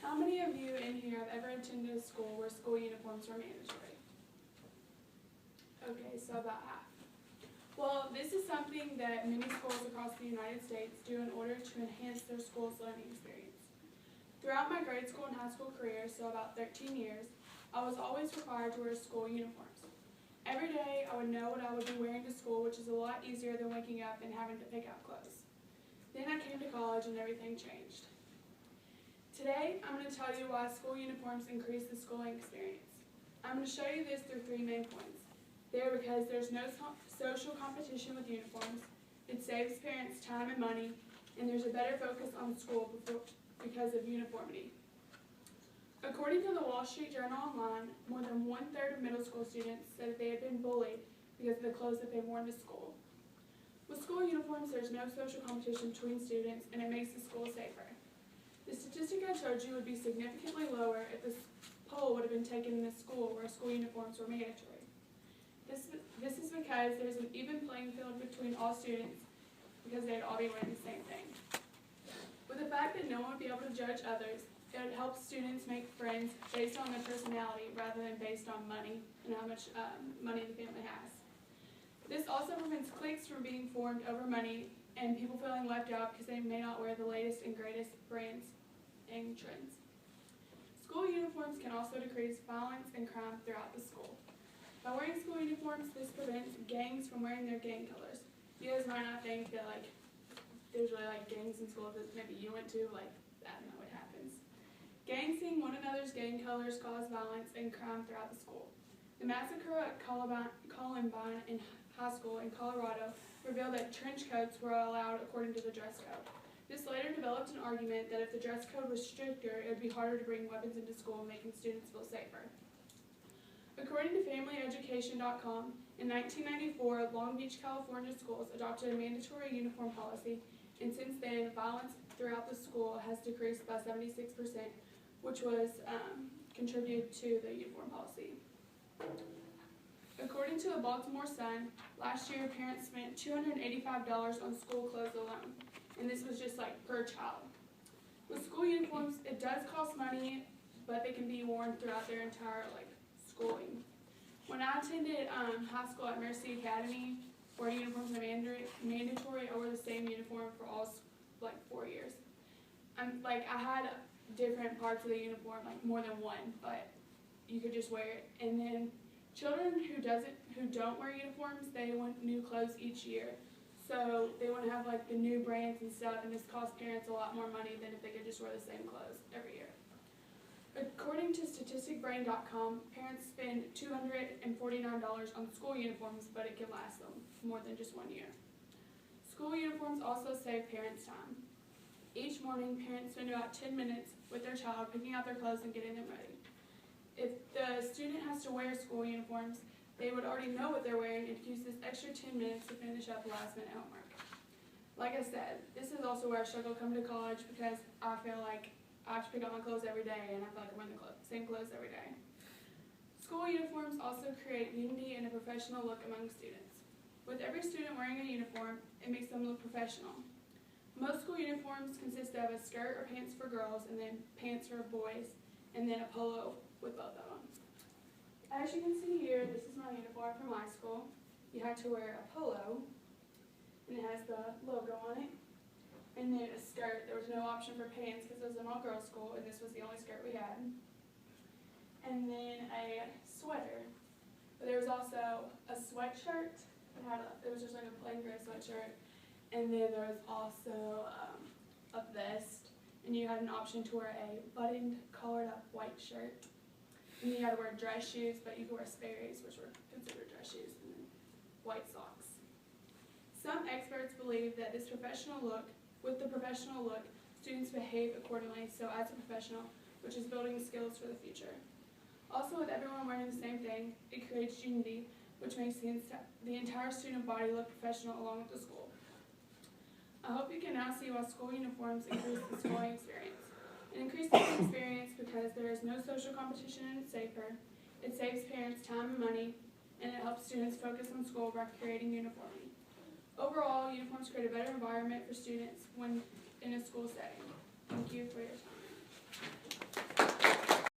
How many of you in here have ever attended a school where school uniforms were mandatory? Okay, so about half. Well, this is something that many schools across the United States do in order to enhance their school's learning experience. Throughout my grade school and high school career, so about 13 years, I was always required to wear school uniforms. Every day I would know what I would be wearing to school, which is a lot easier than waking up and having to pick out clothes. Then I came to college and everything changed. Today, I'm going to tell you why school uniforms increase the schooling experience. I'm going to show you this through 3 main points. They're because there's no social competition with uniforms, it saves parents time and money, and there's a better focus on school because of uniformity. According to the Wall Street Journal Online, more than 1/3 of middle school students said that they had been bullied because of the clothes that they wore to school. With school uniforms, there's no social competition between students, and it makes the school safer. The statistic I showed you would be significantly lower if this poll would have been taken in a school where school uniforms were mandatory. This is because there's an even playing field between all students because they'd all be wearing the same thing. With the fact that no one would be able to judge others, it would help students make friends based on their personality rather than based on money and how much money the family has. This also prevents cliques from being formed over money and people feeling left out because they may not wear the latest and greatest brands and trends. School uniforms can also decrease violence and crime throughout the school. By wearing school uniforms, this prevents gangs from wearing their gang colors. You guys might not think that there's really gangs in school that maybe you went to, I don't know what happens. Gangs seeing one another's gang colors cause violence and crime throughout the school. The massacre at Columbine in high school in Colorado revealed that trench coats were allowed according to the dress code. This later developed an argument that if the dress code was stricter, it would be harder to bring weapons into school, making students feel safer. According to FamilyEducation.com, in 1994, Long Beach, California schools adopted a mandatory uniform policy, and since then, violence throughout the school has decreased by 76%, which was contributed to the uniform policy. According to the Baltimore Sun, last year parents spent $285 on school clothes alone, and this was just per child. With school uniforms, it does cost money, but they can be worn throughout their entire schooling. When I attended high school at Mercy Academy, where uniforms are mandatory, I wore the same uniform for all 4 years. I had different parts of the uniform, more than one, but you could just wear it. And then children who don't wear uniforms, they want new clothes each year. So they want to have the new brands and stuff, and this costs parents a lot more money than if they could just wear the same clothes every year. According to StatisticBrain.com, parents spend $249 on school uniforms, but it can last them more than just 1 year. School uniforms also save parents time. Each morning, parents spend about 10 minutes with their child picking out their clothes and getting them ready. If the student has to wear school uniforms, they would already know what they're wearing and use this extra 10 minutes to finish up last-minute homework. Like I said, this is also where I struggle coming to college because I feel like I have to pick out my clothes every day, and I feel like I'm wearing the same clothes every day. School uniforms also create unity and a professional look among students. With every student wearing a uniform, it makes them look professional. Most school uniforms consist of a skirt or pants for girls, and then pants for boys, and then a polo with both of them. As you can see here, this is my uniform from my school. You had to wear a polo, and it has the logo on it. And then a skirt. There was no option for pants because it was an all-girls school, and this was the only skirt we had. And then a sweater. But there was also a sweatshirt. It was just a plain gray sweatshirt. And then there was also a vest. And you had an option to wear a buttoned, collared-up white shirt. And then you had to wear dress shoes, but you could wear Sperry's, which were considered dress shoes, and then white socks. Some experts believe that with the professional look, students behave accordingly, so as a professional, which is building skills for the future. Also, with everyone wearing the same thing, it creates unity, which makes the entire student body look professional along with the school. I hope you can now see why school uniforms increase the schooling experience. It increases the experience because there is no social competition and it's safer. It saves parents time and money, and it helps students focus on school by creating uniformity. Overall, uniforms create a better environment for students when in a school setting. Thank you for your time.